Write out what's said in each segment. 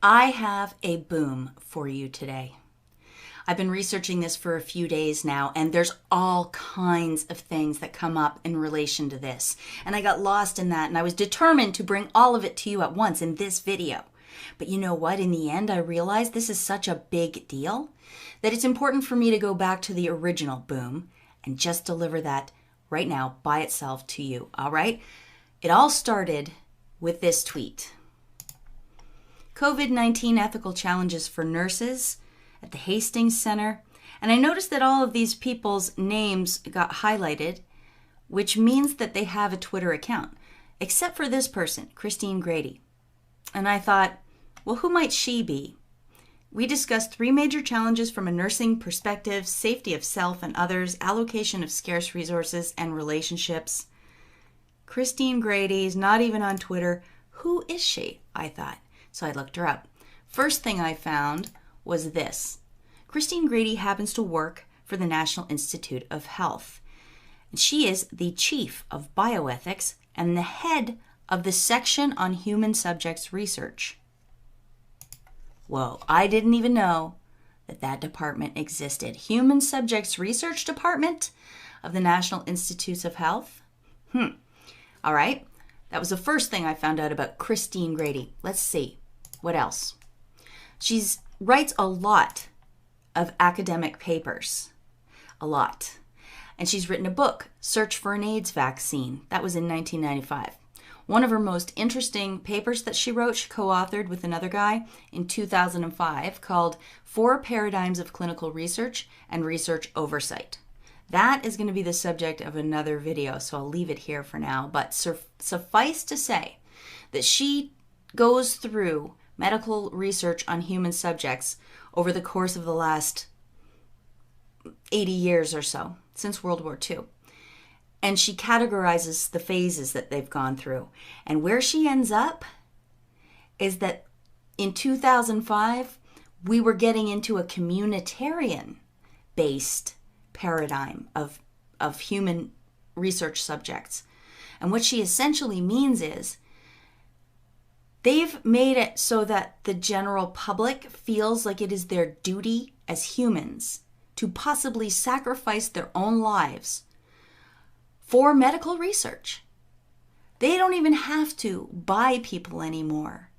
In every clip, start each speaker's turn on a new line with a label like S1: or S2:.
S1: I have a boom for you today. I've been researching this for a few days now, and there's all kinds of things that come up in relation to this. And I got lost in that, and I was determined to bring all of it to you at once in this video. But you know what? In the end, I realized this is such a big deal that it's important for me to go back to the original boom and just deliver that right now by itself to you, all right? It all started with this tweet. COVID-19 ethical challenges for nurses at the Hastings Center. And I noticed that all of these people's names got highlighted, which means that they have a Twitter account, except for this person, Christine Grady. And I thought, well, who might she be? We discussed 3 major challenges from a nursing perspective: safety of self and others, allocation of scarce resources, and relationships. Christine Grady is not even on Twitter. Who is she? I thought. So I looked her up. First thing I found was this. Christine Grady happens to work for the National Institute of Health. And she is the chief of bioethics and the head of the section on human subjects research. Whoa, I didn't even know that that department existed. Human Subjects Research Department of the National Institutes of Health? All right, that was the first thing I found out about Christine Grady. Let's see, what else? She writes a lot of academic papers, a lot. And she's written a book, Search for an AIDS Vaccine. That was in 1995. One of her most interesting papers that she wrote, she co-authored with another guy in 2005, called 4 Paradigms of Clinical Research and Research Oversight. That is going to be the subject of another video, so I'll leave it here for now. But suffice to say that she goes through medical research on human subjects over the course of the last 80 years or so, since World War II. And she categorizes the phases that they've gone through. And where she ends up is that in 2005, we were getting into a communitarian-based paradigm of human research subjects. And what she essentially means is they've made it so that the general public feels like it is their duty as humans to possibly sacrifice their own lives for medical research. They don't even have to buy people anymore,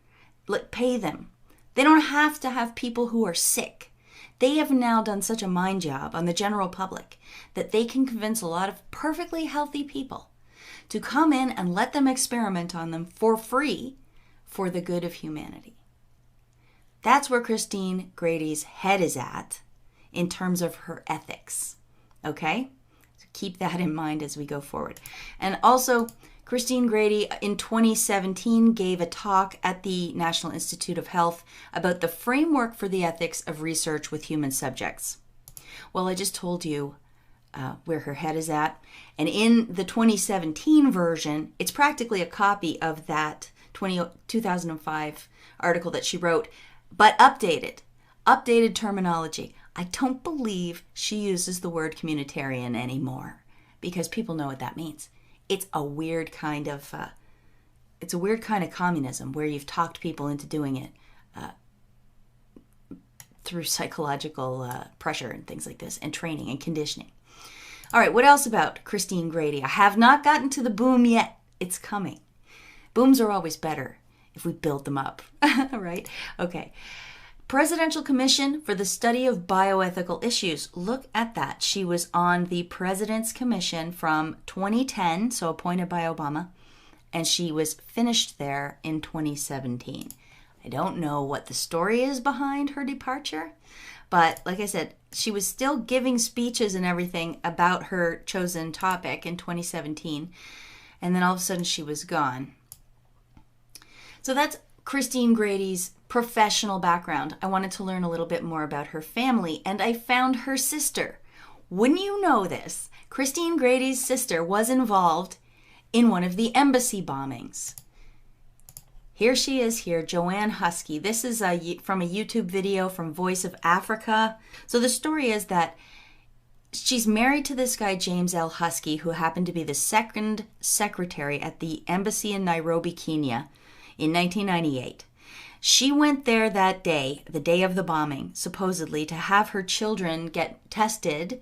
S1: pay them. They don't have to have people who are sick. They have now done such a mind job on the general public that they can convince a lot of perfectly healthy people to come in and let them experiment on them for free for the good of humanity. That's where Christine Grady's head is at in terms of her ethics. Okay? So keep that in mind as we go forward. And also, Christine Grady in 2017 gave a talk at the National Institute of Health about the framework for the ethics of research with human subjects. Well, I just told you where her head is at. And in the 2017 version, it's practically a copy of that 2005 article that she wrote, but updated terminology. I don't believe she uses the word communitarian anymore because people know what that means. It's a weird kind of communism where you've talked people into doing it through psychological pressure and things like this, and training and conditioning. All right, what else about Christine Grady? I have not gotten to the boom yet. It's coming. Booms are always better if we build them up, right? Okay. Presidential Commission for the Study of Bioethical Issues. Look at that. She was on the President's Commission from 2010, so appointed by Obama, and she was finished there in 2017. I don't know what the story is behind her departure, but like I said, she was still giving speeches and everything about her chosen topic in 2017, and then all of a sudden she was gone. So that's Christine Grady's professional background. I wanted to learn a little bit more about her family, and I found her sister. Wouldn't you know this? Christine Grady's sister was involved in one of the embassy bombings. Here she is here, Joanne Husky. This is from a YouTube video from Voice of Africa. So the story is that she's married to this guy, James L. Husky, who happened to be the second secretary at the embassy in Nairobi, Kenya in 1998. She went there that day, the day of the bombing, supposedly, to have her children get tested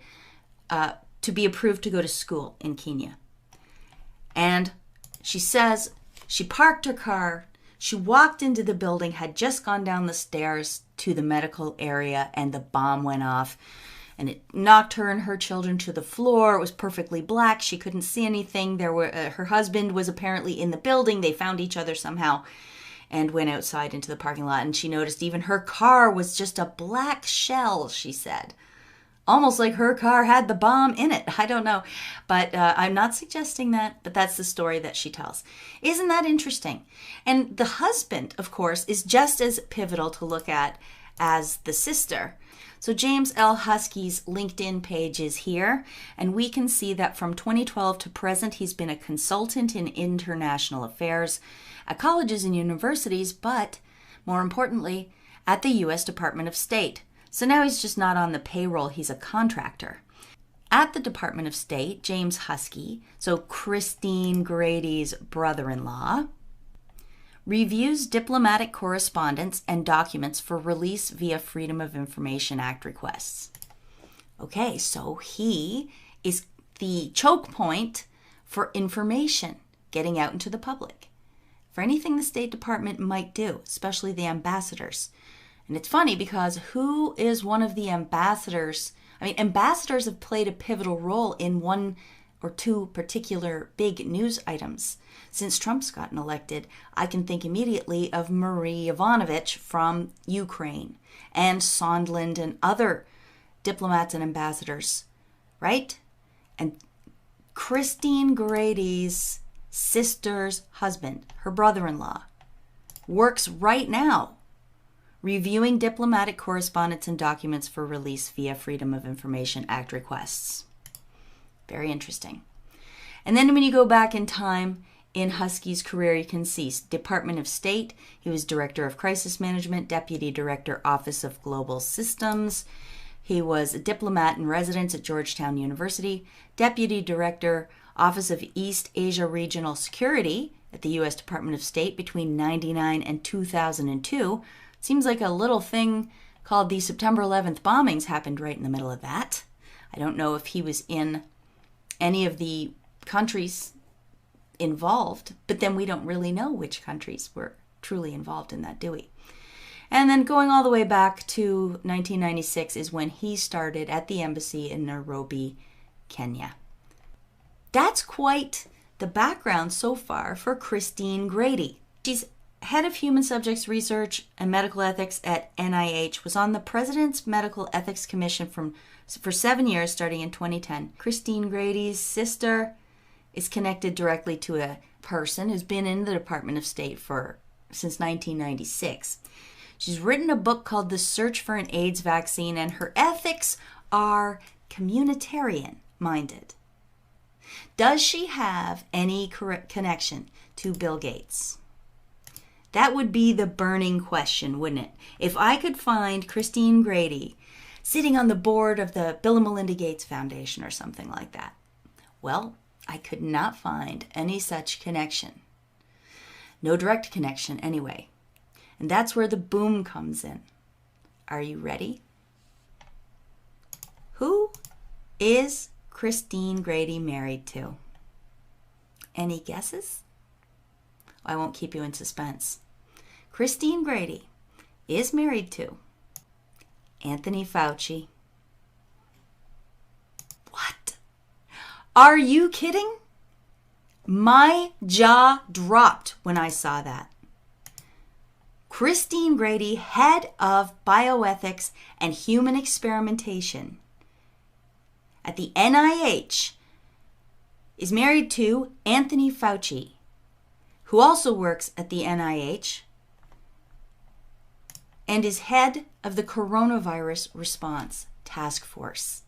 S1: to be approved to go to school in Kenya. And she says she parked her car, she walked into the building, had just gone down the stairs to the medical area, and the bomb went off. And it knocked her and her children to the floor. It was perfectly black. She couldn't see anything. Her husband was apparently in the building. They found each other somehow and went outside into the parking lot. And she noticed even her car was just a black shell, she said. Almost like her car had the bomb in it. I don't know. But I'm not suggesting that, but that's the story that she tells. Isn't that interesting? And the husband, of course, is just as pivotal to look at as the sister. So James L. Husky's LinkedIn page is here, and we can see that from 2012 to present, he's been a consultant in international affairs at colleges and universities, but more importantly, at the U.S. Department of State. So now he's just not on the payroll, he's a contractor. At the Department of State, James Husky, so Christine Grady's brother-in-law, reviews diplomatic correspondence and documents for release via Freedom of Information Act requests. Okay, so he is the choke point for information getting out into the public, for anything the State Department might do, especially the ambassadors. And it's funny because who is one of the ambassadors? I mean, ambassadors have played a pivotal role in one or two particular big news items. Since Trump's gotten elected, I can think immediately of Marie Yovanovitch from Ukraine and Sondland and other diplomats and ambassadors, right? And Christine Grady's sister's husband, her brother-in-law, works right now reviewing diplomatic correspondence and documents for release via Freedom of Information Act requests. Very interesting. And then when you go back in time in Husky's career, you can see Department of State. He was Director of Crisis Management, Deputy Director, Office of Global Systems. He was a diplomat in residence at Georgetown University, Deputy Director, Office of East Asia Regional Security at the U.S. Department of State between 1999 and 2002. Seems like a little thing called the September 11th bombings happened right in the middle of that. I don't know if he was in any of the countries involved, but then we don't really know which countries were truly involved in that, do we? And then going all the way back to 1996 is when he started at the embassy in Nairobi, Kenya. That's quite the background so far for Christine Grady. She's head of human subjects research and medical ethics at NIH, was on the President's Medical Ethics Commission for 7 years, starting in 2010. Christine Grady's sister is connected directly to a person who's been in the Department of State since 1996. She's written a book called The Search for an AIDS Vaccine, and her ethics are communitarian-minded. Does she have any connection to Bill Gates? That would be the burning question, wouldn't it? If I could find Christine Grady sitting on the board of the Bill and Melinda Gates Foundation or something like that. Well, I could not find any such connection. No direct connection anyway. And that's where the boom comes in. Are you ready? Who is Christine Grady married to? Any guesses? I won't keep you in suspense. Christine Grady is married to Anthony Fauci. What? Are you kidding? My jaw dropped when I saw that. Christine Grady, head of bioethics and human experimentation at the NIH, is married to Anthony Fauci, who also works at the NIH and is head of the Coronavirus Response Task Force.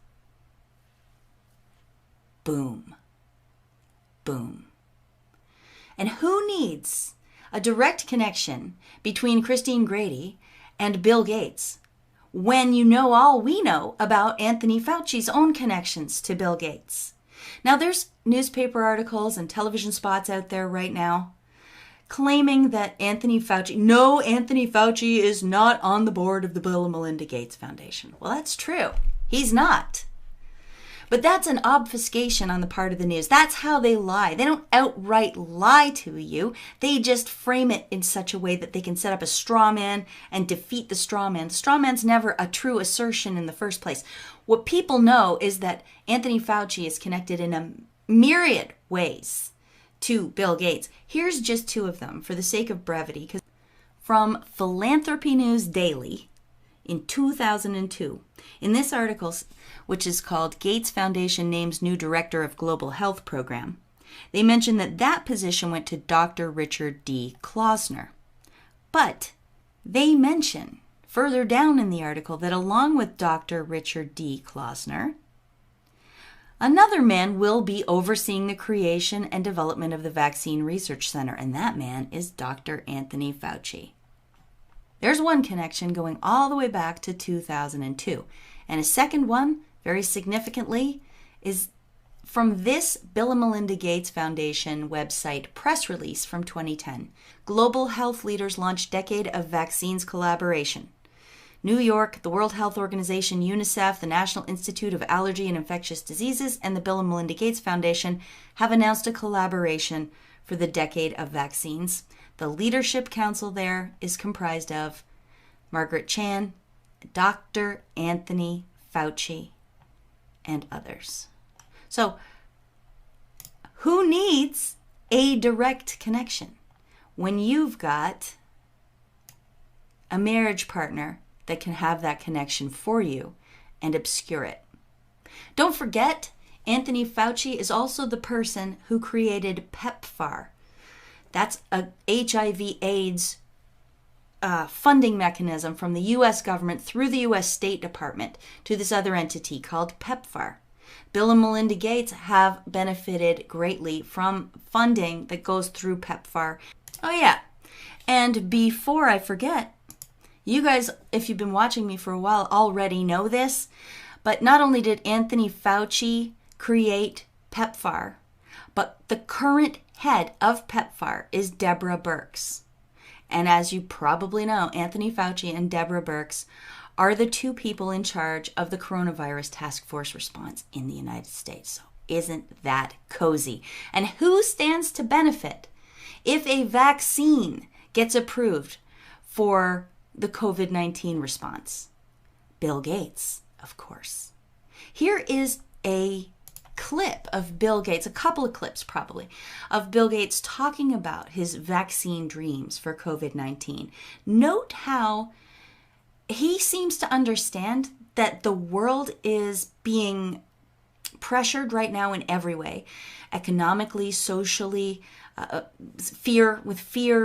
S1: Boom. Boom. And who needs a direct connection between Christine Grady and Bill Gates when you know all we know about Anthony Fauci's own connections to Bill Gates? Now, there's newspaper articles and television spots out there right now claiming that Anthony Fauci is not on the board of the Bill and Melinda Gates Foundation. Well, that's true. He's not. But that's an obfuscation on the part of the news. That's how they lie. They don't outright lie to you. They just frame it in such a way that they can set up a straw man and defeat the straw man. The straw man's never a true assertion in the first place. What people know is that Anthony Fauci is connected in a myriad ways to Bill Gates. Here's just two of them for the sake of brevity. From Philanthropy News Daily in 2002. In this article, which is called Gates Foundation Names New Director of Global Health Program, they mention that position went to Dr. Richard D. Klausner. But they mention further down in the article that along with Dr. Richard D. Klausner, another man will be overseeing the creation and development of the Vaccine Research Center, and that man is Dr. Anthony Fauci. There's one connection going all the way back to 2002. And a second one, very significantly, is from this Bill and Melinda Gates Foundation website press release from 2010. Global health leaders launch decade of vaccines collaboration. New York, the World Health Organization, UNICEF, the National Institute of Allergy and Infectious Diseases, and the Bill and Melinda Gates Foundation have announced a collaboration for the decade of vaccines. The leadership council there is comprised of Margaret Chan, Dr. Anthony Fauci, and others. So, who needs a direct connection when you've got a marriage partner that can have that connection for you and obscure it? Don't forget, Anthony Fauci is also the person who created PEPFAR. That's a HIV/AIDS funding mechanism from the U.S. government through the U.S. State Department to this other entity called PEPFAR. Bill and Melinda Gates have benefited greatly from funding that goes through PEPFAR. Oh yeah, and before I forget, you guys, if you've been watching me for a while, already know this, but not only did Anthony Fauci create PEPFAR, but the current head of PEPFAR is Deborah Birx. And as you probably know, Anthony Fauci and Deborah Birx are the two people in charge of the coronavirus task force response in the United States. So isn't that cozy? And who stands to benefit if a vaccine gets approved for the COVID-19 response? Bill Gates, of course. Here is a clip of Bill Gates, a couple of clips probably, of Bill Gates talking about his vaccine dreams for COVID-19. Note how he seems to understand that the world is being pressured right now in every way, economically, socially, fear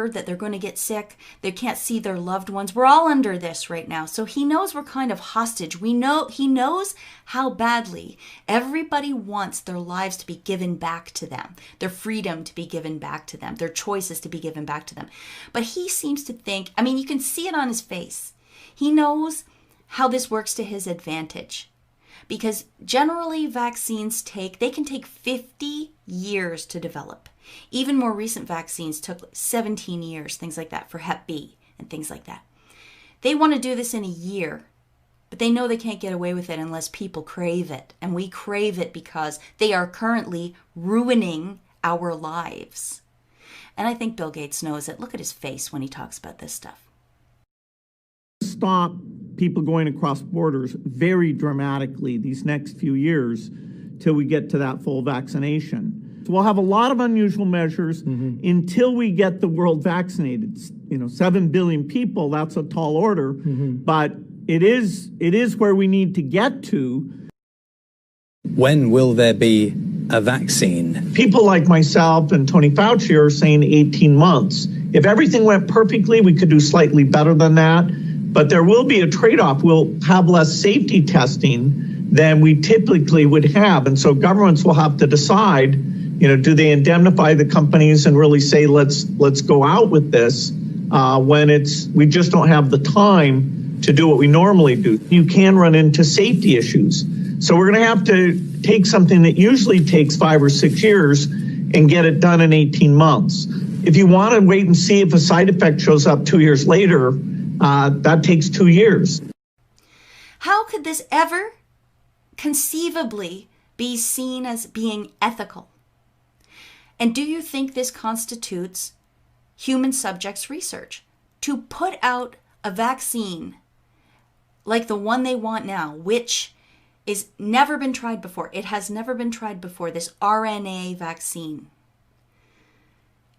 S1: that they're going to get sick. They can't see their loved ones. We're all under this right now. So he knows we're kind of hostage. He knows how badly everybody wants their lives to be given back to them, their freedom to be given back to them, their choices to be given back to them. But he seems to think, I mean, you can see it on his face. He knows how this works to his advantage. Because generally vaccines can take 50 years to develop. Even more recent vaccines took 17 years, things like that, for Hep B and things like that. They want to do this in a year, but they know they can't get away with it unless people crave it. And we crave it because they are currently ruining our lives. And I think Bill Gates knows it. Look at his face when he talks about this stuff.
S2: Stop people going across borders very dramatically these next few years till we get to that full vaccination. So we'll have a lot of unusual measures until we get the world vaccinated. 7 billion people, that's a tall order, but it is where we need to get to.
S3: When will there be a vaccine?
S2: People like myself and Tony Fauci are saying 18 months. If everything went perfectly, we could do slightly better than that. But there will be a trade-off. We'll have less safety testing than we typically would have. And so governments will have to decide, do they indemnify the companies and really say, let's go out with this when we just don't have the time to do what we normally do. You can run into safety issues. So we're going to have to take something that usually takes 5 or 6 years and get it done in 18 months. If you want to wait and see if a side effect shows up 2 years later, that takes 2 years.
S1: How could this ever conceivably be seen as being ethical? And do you think this constitutes human subjects research? To put out a vaccine like the one they want now, which is never been tried before. It has never been tried before, this RNA vaccine.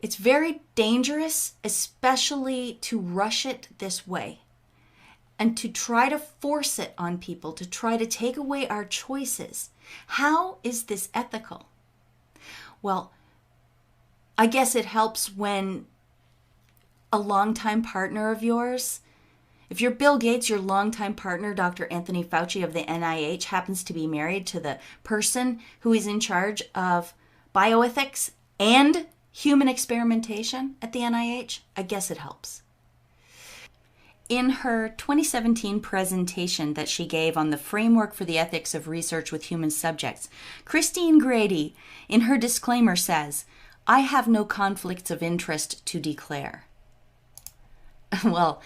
S1: It's very dangerous, especially to rush it this way and to try to force it on people, to try to take away our choices. How is this ethical? Well, I guess it helps when a longtime partner of yours, if you're Bill Gates, your longtime partner, Dr. Anthony Fauci of the NIH, happens to be married to the person who is in charge of bioethics and human experimentation at the NIH, I guess it helps. In her 2017 presentation that she gave on the framework for the ethics of research with human subjects, Christine Grady, in her disclaimer, says, "I have no conflicts of interest to declare." Well,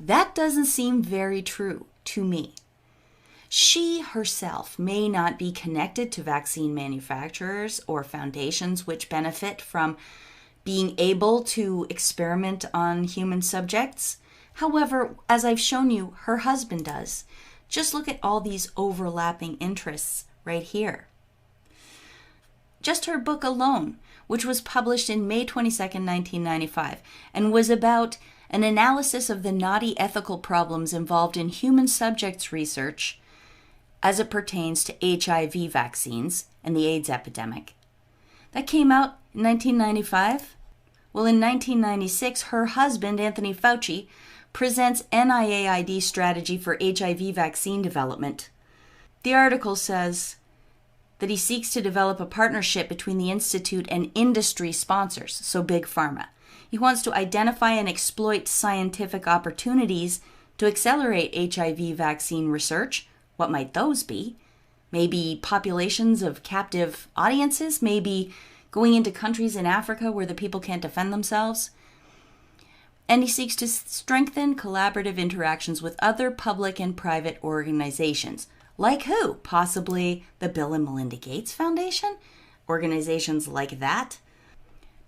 S1: that doesn't seem very true to me. She herself may not be connected to vaccine manufacturers or foundations which benefit from being able to experiment on human subjects. However, as I've shown you, her husband does. Just look at all these overlapping interests right here. Just her book alone, which was published in May 22nd, 1995, and was about an analysis of the knotty ethical problems involved in human subjects research as it pertains to HIV vaccines and the AIDS epidemic. That came out in 1995. Well, in 1996, her husband, Anthony Fauci, presents NIAID strategy for HIV vaccine development. The article says that he seeks to develop a partnership between the institute and industry sponsors, so big pharma. He wants to identify and exploit scientific opportunities to accelerate HIV vaccine research. What might those be? Maybe populations of captive audiences? Maybe going into countries in Africa where the people can't defend themselves? And he seeks to strengthen collaborative interactions with other public and private organizations. Like who? Possibly the Bill and Melinda Gates Foundation? Organizations like that?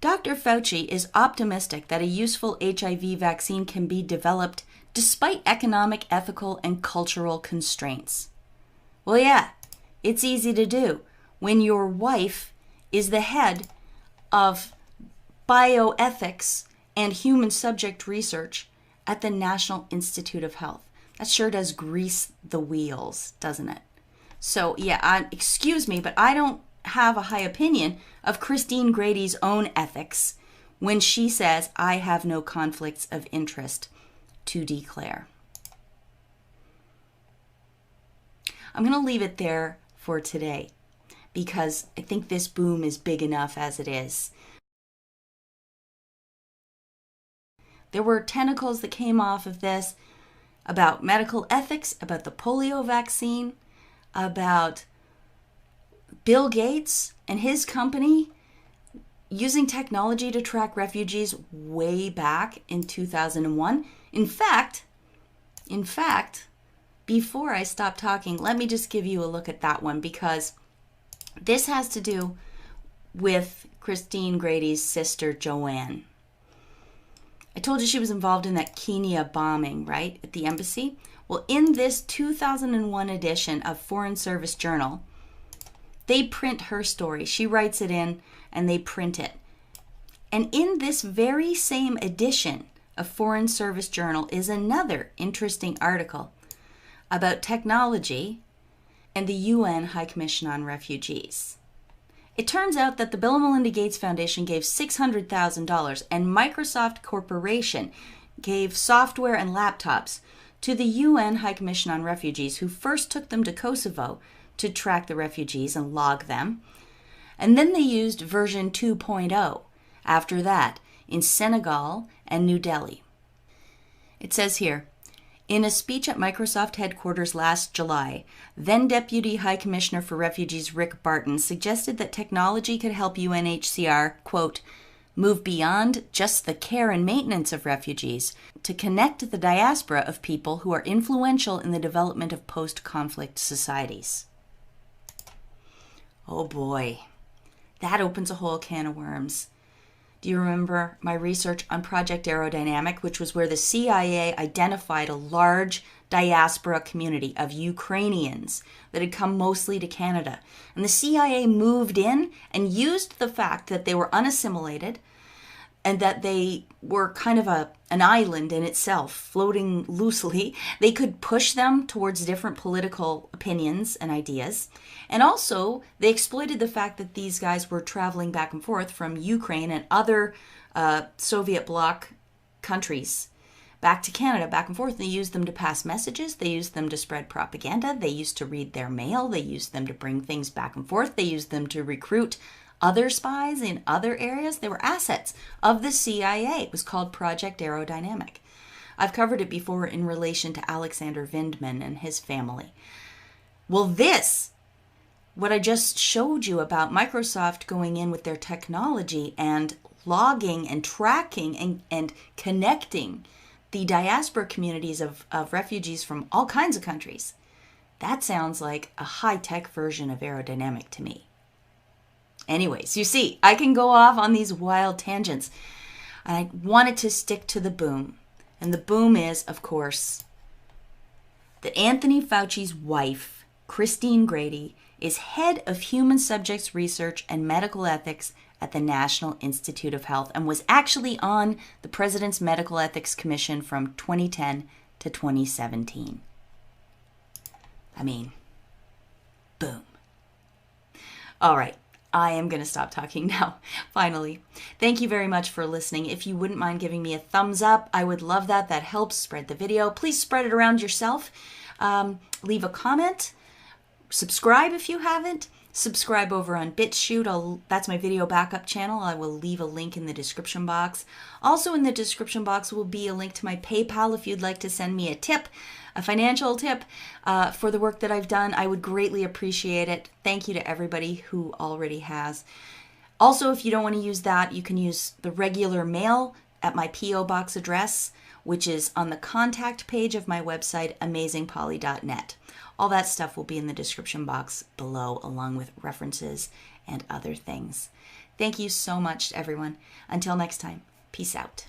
S1: Dr. Fauci is optimistic that a useful HIV vaccine can be developed despite economic, ethical, and cultural constraints. Well, yeah, it's easy to do when your wife is the head of bioethics and human subject research at the National Institute of Health. That sure does grease the wheels, doesn't it? So, yeah, excuse me, but I don't have a high opinion of Christine Grady's own ethics when she says, "I have no conflicts of interest to declare." I'm going to leave it there for today because I think this boom is big enough as it is. There were tentacles that came off of this about medical ethics, about the polio vaccine, about Bill Gates and his company using technology to track refugees way back in 2001. In fact, before I stop talking, let me just give you a look at that one because this has to do with Christine Grady's sister, Joanne. I told you she was involved in that Kenya bombing, right, at the embassy? Well, in this 2001 edition of Foreign Service Journal, they print her story. She writes it in and they print it. And in this very same edition of Foreign Service Journal is another interesting article about technology and the UN High Commission on Refugees. It turns out that the Bill and Melinda Gates Foundation gave $600,000 and Microsoft Corporation gave software and laptops to the UN High Commission on Refugees, who first took them to Kosovo to track the refugees and log them. And then they used version 2.0 after that in Senegal and New Delhi. It says here, in a speech at Microsoft headquarters last July, then Deputy High Commissioner for Refugees Rick Barton suggested that technology could help UNHCR, quote, move beyond just the care and maintenance of refugees to connect the diaspora of people who are influential in the development of post-conflict societies. Oh boy, that opens a whole can of worms. Do you remember my research on Project Aerodynamic, which was where the CIA identified a large diaspora community of Ukrainians that had come mostly to Canada? And the CIA moved in and used the fact that they were unassimilated and that they were kind of an island in itself, floating loosely. They could push them towards different political opinions and ideas. And also, they exploited the fact that these guys were traveling back and forth from Ukraine and other Soviet bloc countries back to Canada, back and forth. They used them to pass messages. They used them to spread propaganda. They used to read their mail. They used them to bring things back and forth. They used them to recruit other spies in other areas. They were assets of the CIA. It was called Project Aerodynamic. I've covered it before in relation to Alexander Vindman and his family. Well, what I just showed you about Microsoft going in with their technology and logging and tracking and connecting the diaspora communities of refugees from all kinds of countries, that sounds like a high-tech version of Aerodynamic to me. Anyways, you see, I can go off on these wild tangents. And I wanted to stick to the boom. And the boom is, of course, that Anthony Fauci's wife, Christine Grady, is head of human subjects research and medical ethics at the National Institute of Health and was actually on the President's Medical Ethics Commission from 2010 to 2017. I mean, boom. All right. I am going to stop talking now, finally. Thank you very much for listening. If you wouldn't mind giving me a thumbs up, I would love that. That helps spread the video. Please spread it around yourself. Leave a comment. Subscribe if you haven't. Subscribe over on BitChute. That's my video backup channel. I will leave a link in the description box. Also in the description box will be a link to my PayPal if you'd like to send me a tip, a financial tip for the work that I've done. I would greatly appreciate it. Thank you to everybody who already has. Also, if you don't want to use that, you can use the regular mail at my P.O. Box address, which is on the contact page of my website, amazingpolly.net. All that stuff will be in the description box below, along with references and other things. Thank you so much, everyone. Until next time, peace out.